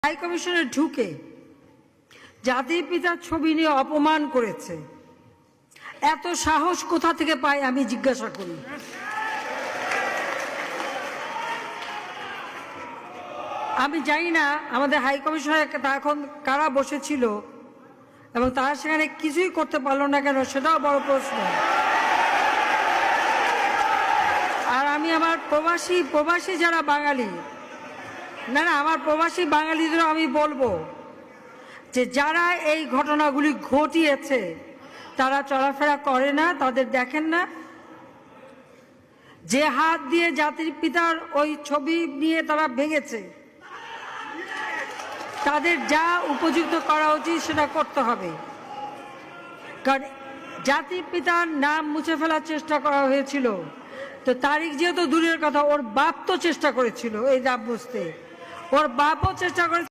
High কমিশনে ঢুকে জাতির পিতার ছবি নিয়ে অপমান করেছে। এত সাহস কোথা থেকে পায় আমি জিজ্ঞাসা করি। আমি জানি না আমাদের হাই কমিশনার এখন কারা বসেছিল এবং তারা সেখানে কিছুই করতে পারলো না কেন, সেটাও বড় প্রশ্ন। আর আমি আমার প্রবাসী যারা বাঙালি, না আমার প্রবাসী বাঙালিদেরও আমি বলবো যে যারা এই ঘটনাগুলি ঘটিয়েছে তারা চলাফেরা করে না, তাদের দেখেন না। যে হাত দিয়ে জাতির পিতার ওই ছবি নিয়ে তারা ভেঙেছে, তাদের যা উপযুক্ত করা উচিত সেটা করতে হবে। কারণ জাতির পিতার নাম মুছে ফেলার চেষ্টা করা হয়েছিল, তো তারিখ যেহেতু দূরের কথা, ওর বাপ তো চেষ্টা করেছিল এই নাম মুছতে, ওর বাপও চেষ্টা করেছিল।